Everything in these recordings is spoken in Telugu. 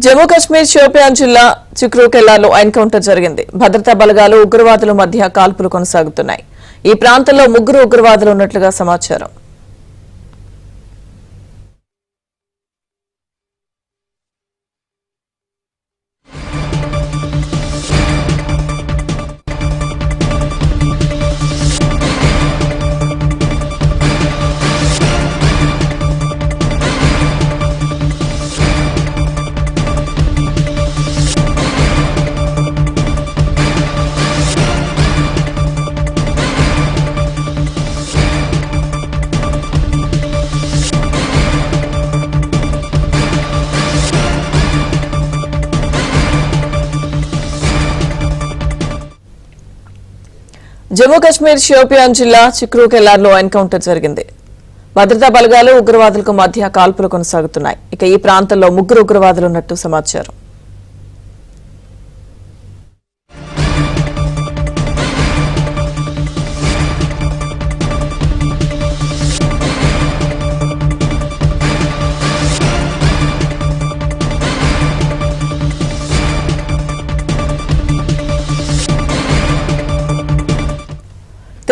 జమ్మూ కాశ్మీర్ షోపియాన్ జిల్లా చిక్రూకెల్లాలో ఎన్కౌంటర్ జరిగింది. భద్రతా బలగాలు ఉగ్రవాదుల మధ్య కాల్పులు కొనసాగుతున్నాయి. ఈ ప్రాంతంలో 3 ఉగ్రవాదులు ఉన్నట్లుగా సమాచారం. జమ్మూ కాశ్మీర్ షోపియాన్ జిల్లా చిక్రూకెల్లాలో ఎన్కౌంటర్ జరిగింది. భద్రతా బలగాలు ఉగ్రవాదులకు మధ్య కాల్పులు కొనసాగుతున్నాయి. ఇక ఈ ప్రాంతంలో 3 ఉగ్రవాదులు ఉన్నట్టు సమాచారం.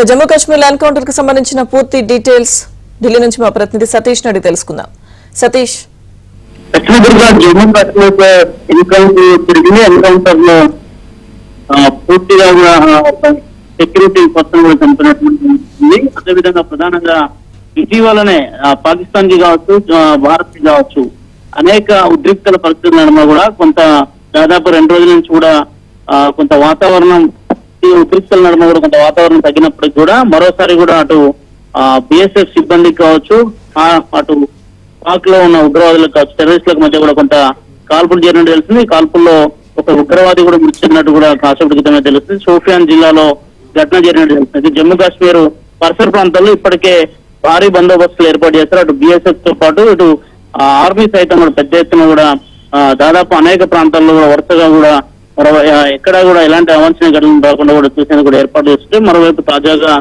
జమ్మూ కాశ్మీర్ ఎన్కౌంటర్ కు సంబంధించిన పూర్తి డీటెయిల్స్ ఢిల్లీ నుంచి మా ప్రతినిధి సతీష్ నడి తెలుసుకుందాం. సతీష్, జమ్మూ కాశ్మీర్ ఎన్కౌంటర్ లో పూర్తిగా సెక్యూరిటీ పర్సన్ కూడా చంపినటువంటి, అదేవిధంగా ప్రధానంగా ఇటీవలనే పాకిస్తాన్ కి కావచ్చు, భారత్ కి కావచ్చు అనేక ఉద్రిక్తల పరిస్థితుల నడుమ కూడా దాదాపు 2 రోజుల నుంచి కూడా కొంత వాతావరణం ఉద్రిక్తల నడుమ కూడా కొంత వాతావరణం తగ్గినప్పటికీ కూడా మరోసారి కూడా అటు బిఎస్ఎఫ్ సిబ్బందికి కావచ్చు, అటు పాక్ లో ఉన్న ఉగ్రవాదులకు కావచ్చు, టెర్రరిస్టులకు మధ్య కూడా కొంత కాల్పులు జరిగినట్టు తెలుస్తుంది. ఈ కాల్పుల్లో ఒక ఉగ్రవాది కూడా మృతి చెందినట్టు కూడా కాసేపటి క్రితమే తెలుస్తుంది. షోపియాన్ జిల్లాలో ఘటన జరిగినట్టు తెలుస్తుంది. జమ్మూ కాశ్మీర్ పరిసర ప్రాంతాల్లో ఇప్పటికే భారీ బందోబస్తులు ఏర్పాటు చేస్తారు. అటు బిఎస్ఎఫ్ తో పాటు ఇటు ఆర్మీ సైతం కూడా పెద్ద ఎత్తున కూడా దాదాపు అనేక ప్రాంతాల్లో కూడా వరుసగా కూడా ఎక్కడా కూడా ఎలాంటి అవాంఛనీయ ఘటనలు రాకుండా కూడా చూసేందుకు కూడా ఏర్పాటు చేస్తుంటే, మరోవైపు తాజాగా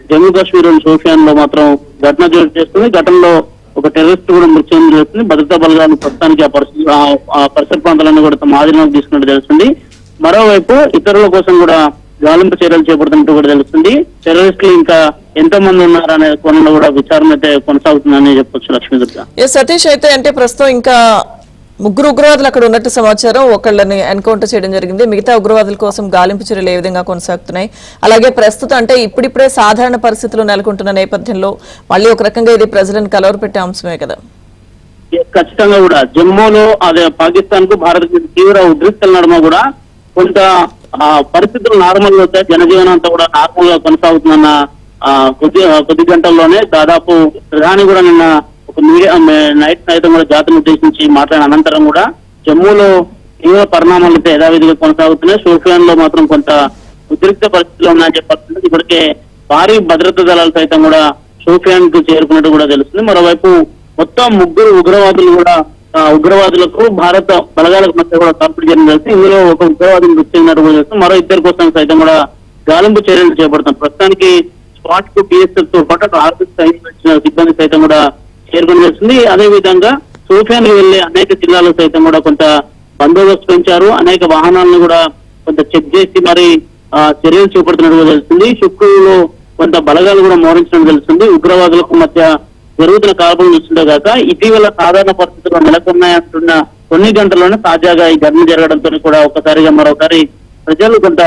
జమ్మూ కాశ్మీర్ షోపియాన్ లో మాత్రం ఘటన చోటు చేస్తుంది. ఘటనలో ఒక టెర్రరిస్ట్ కూడా మృతి చెంది చేస్తుంది. భద్రతా బలగాలు ప్రస్తుతానికి ఆ పరిసర ప్రాంతాలను కూడా తమ ఆధీనంలోకి తీసుకున్నట్టు తెలుస్తుంది. మరోవైపు ఇతరుల కోసం కూడా గాలింపు చర్యలు చేపడుతున్నట్టు కూడా తెలుస్తుంది. టెర్రరిస్టులు ఇంకా ఎంతో మంది ఉన్నారనే కోణంలో కూడా విచారణ అయితే కొనసాగుతుందని చెప్పొచ్చు. లక్ష్మీదుర్గ సతీష్, అయితే అంటే ప్రస్తుతం ఇంకా 3 ఉగ్రవాదులు అక్కడ ఉన్నట్టు సమాచారం. ఒకళ్ళని ఎన్కౌంటర్ చేయడం జరిగింది. మిగతా ఉగ్రవాదుల కోసం గాలింపు చర్యలు ఏ విధంగా కొనసాగుతున్నాయి? అలాగే ప్రస్తుతం అంటే ఇప్పుడిప్పుడే సాధారణ పరిస్థితులు నెలకొంటున్న నేపథ్యంలో మళ్ళీ ఒక రకంగా ఇది ప్రజలను కలవరపెట్టే అంశమే కదా? ఖచ్చితంగా కూడా జమ్మూలో అదే పాకిస్తాన్ కు భారత్ తీవ్ర ఉద్రిక్తల నడుమ కూడా కొంత పరిస్థితులు నార్మల్ వచ్చాయి. జనజీవనం అంతా కూడా నార్మల్ గా కొనసాగుతున్న కొద్ది గంటల్లోనే దాదాపు ప్రధాని కూడా నిన్న ఒక మీడియా నైట్ సైతం కూడా జాతిని ఉద్దేశించి మాట్లాడిన అనంతరం కూడా జమ్మూలో తీవ్ర పరిణామాలు అయితే యథావిధిగా కొనసాగుతున్నాయి. షోపియాన్ లో మాత్రం కొంత ఉద్రిక్త పరిస్థితులు ఉన్నాయని చెప్పాల్సింది. ఇప్పటికే భారీ భద్రతా దళాలు సైతం కూడా షోపియాన్ కు చేరుకున్నట్టు కూడా తెలుస్తుంది. మరోవైపు మొత్తం 3 ఉగ్రవాదులు కూడా ఉగ్రవాదులకు భారత బలగాలకు మధ్య కూడా కాల్పులు జరిగిన తెలుస్తుంది. ఇందులో ఒక ఉగ్రవాదిని మృతి చెందినట్టు కూడా తెలుస్తుంది. మరో 2 కోసం సైతం కూడా గాలింపు చర్యలు చేపడుతున్నారు. ప్రస్తుతానికి స్పాట్ కు బిఎస్ఎఫ్ తో పాటు ఆర్మీ సిబ్బంది సైతం కూడా చేరుకుని తెలుస్తుంది. అదే విధంగా షోపియాన్ కి వెళ్లే అనేక జిల్లాలో సైతం కూడా కొంత బందోబస్తు పెంచారు. అనేక వాహనాలను కూడా కొంత చెక్ చేసి మరి చర్యలు చేపడుతున్నట్టు తెలుస్తుంది. శుక్రలో కొంత బలగాలు కూడా మోహరించినట్టు తెలుస్తుంది. ఉగ్రవాదులకు మధ్య జరుగుతున్న కాల్పులు చూస్తుంటే కాక ఇటీవల సాధారణ పరిస్థితుల్లో నెలకొన్నాయంటున్న కొన్ని గంటల్లోనే తాజాగా ఈ ఘటన జరగడంతో కూడా ఒక్కసారిగా మరోసారి ప్రజలు కొంత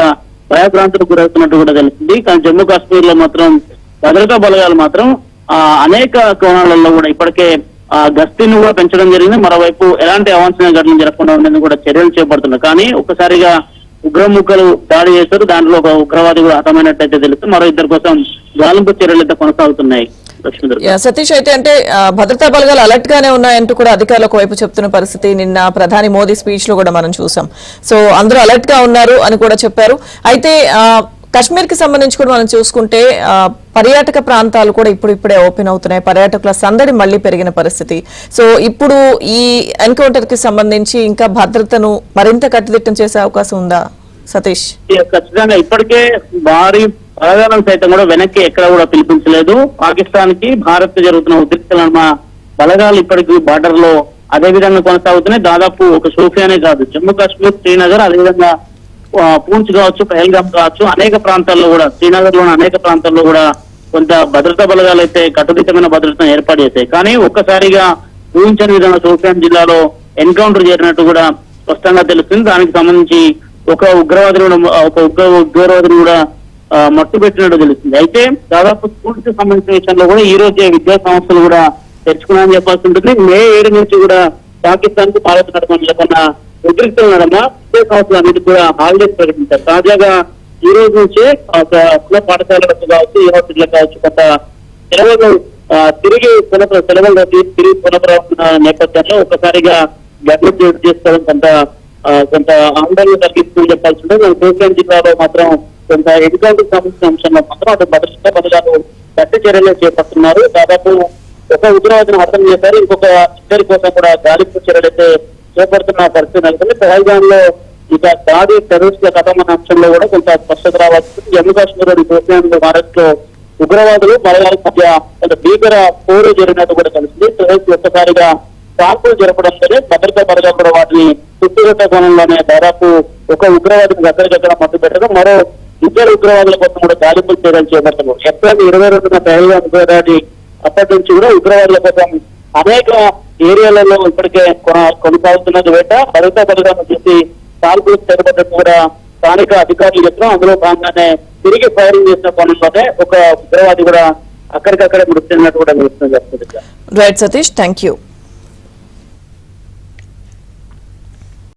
భయభ్రాంతులకు గురవుతున్నట్టు కూడా తెలుస్తుంది. కానీ జమ్మూ కాశ్మీర్ లో మాత్రం భద్రతా బలగాలు మాత్రం అనేక కోణాలలో కూడా ఇప్పటికే గస్తీని కూడా పెంచడం జరిగింది. మరోవైపు ఎలాంటి అవాంఛనీయ ఘటనలు జరగకుండా ఉండేందుకు కూడా చర్యలు చేపడుతున్నారు. కానీ ఒక్కసారిగా ఉగ్రముఖలు దాడి చేశారు. దాంట్లో ఒక ఉగ్రవాది కూడా హతమైనట్టయితే తెలుస్తుంది. మరో 2 కోసం గాలింపు చర్యలు అయితే కొనసాగుతున్నాయి. సతీష్, అయితే అంటే భద్రతా బలగాలు అలర్ట్ గానే ఉన్నాయంటూ కూడా అధికారులకు వైపు చెప్తున్న పరిస్థితి నిన్న ప్రధాని మోదీ స్పీచ్ లో కూడా మనం చూసాం. సో అందరూ అలర్ట్ గా ఉన్నారు అని కూడా చెప్పారు. అయితే కాశ్మీర్ కి సంబంధించి కూడా మనం చూసుకుంటే పర్యాటక ప్రాంతాలు కూడా ఇప్పుడిప్పుడే ఓపెన్ అవుతున్నాయి. పర్యాటకుల సందడి మళ్లీ పెరిగిన పరిస్థితి. సో ఇప్పుడు ఈ ఎన్కౌంటర్ కి సంబంధించి ఇంకా భద్రతను మరింత కట్టుదిట్టం చేసే అవకాశం ఉందా సతీష్? ఖచ్చితంగా ఇప్పటికే భారీ బలగాలను సైతం కూడా వెనక్కి ఎక్కడ కూడా పిలిపించలేదు. పాకిస్తాన్ కి భారత్ జరుగుతున్న ఉద్రిక్తల బలగాలు ఇప్పటికీ బార్డర్ లో అదేవిధంగా కొనసాగుతున్నాయి. దాదాపు ఒక షోపియానే కాదు, జమ్మూ కాశ్మీర్, శ్రీనగర్, అదేవిధంగా పూంచ్ కావచ్చు, పహల్గామ్ కావచ్చు, అనేక ప్రాంతాల్లో కూడా, శ్రీనగర్ లోని అనేక ప్రాంతాల్లో కూడా కొంత భద్రతా బలగాలు అయితే కట్టుదిట్టమైన భద్రతను ఏర్పాటు చేశాయి. కానీ ఒక్కసారిగా ఊహించని విధంగా షోపియాన్ జిల్లాలో ఎన్కౌంటర్ జరిగినట్టు కూడా స్పష్టంగా తెలుస్తుంది. దానికి సంబంధించి ఒక ఉగ్రవాదిని కూడా మట్టు పెట్టినట్టు తెలుస్తుంది. అయితే దాదాపు స్కూల్స్ కి సంబంధించిన విషయంలో కూడా ఈ రోజే విద్యా సంస్థలు కూడా తెచ్చుకున్నామని చెప్పాల్సి ఉంటుంది. మే 7 నుంచి కూడా పాకిస్తాన్ కు భారత్ నడుమ నెలకొన్న ఉద్రిక్తల నడుమ విద్యా సంస్థలు అన్నిటి కూడా హాలిడేస్ ప్రకటించారు. తాజాగా ఈ రోజు నుంచే కుల పాఠశాలలకు కావచ్చు, యూనివర్సిటీలకు కావచ్చు కొంత సెలవులు తిరిగి పునఃప్రారంభ నేపథ్యంలో ఒక్కసారిగా గవర్నమెంట్ చేసుకోవడం కొంత ఆందోళన కలిగిస్తుందని చెప్పాల్సి ఉంటుంది. షోపియాన్ జిల్లాలో మాత్రం కొంత ఎన్కౌంటర్ సంబంధించిన అంశంలో మాత్రం అటు భద్రతా బలగాలు గట్టి చర్యలు చేపడుతున్నారు. దాదాపు ఒక ఉగ్రవాదిని హతం చేశారు, ఇంకొక ఇద్దరి కోసం కూడా గాలింపు చర్యలు అయితే చేపడుతున్న పరిస్థితి నెలకొంది. పహల్గామ్ లో ఇక దాడి టెర్రరిస్టుల కథమన్న అంశంలో కూడా కొంత స్పష్టత రావాల్సింది. జమ్మూ కాశ్మీర్ షోపియాన్ మహారాష్ట్ర లో ఉగ్రవాదులు బలగాల మధ్య కొంత భీకర పోరు జరిగినట్టు కూడా తెలిసింది. టెర్రరిస్టులు ఒక్కసారిగా కాల్పులు జరపడంతోనే భద్రతా బలగాలు కూడా వాటిని చుట్టుగట్ట కోణంలోనే దాదాపు ఒక ఉగ్రవాదిని దగ్గరగక్కడ మట్టు పెట్టడం, మరో ఇద్దరు ఉగ్రవాదుల కోసం కూడా గాలింపు చర్యలు చేపడుతున్నారు. ఏప్రిల్ 22న పహల్గామ్ ఉగ్రవాది అప్పటి నుంచి కూడా ఉగ్రవాదుల కోసం అనేక ఏరియాలలో ఇప్పటికే కొనసాగుతున్నది వేట. భద్రతా బలగాలను చూసి కాల్పులు చేపట్టడం కూడా స్థానిక అధికారులు చెప్పిన అందులో భాగంగానే తిరిగి ఫైరింగ్ చేసిన కోణంలోనే ఒక ఉగ్రవాది కూడా అక్కడికక్కడే మృతి చెందినట్టు కూడా తెలుస్తుంది. Right Satish, thank you.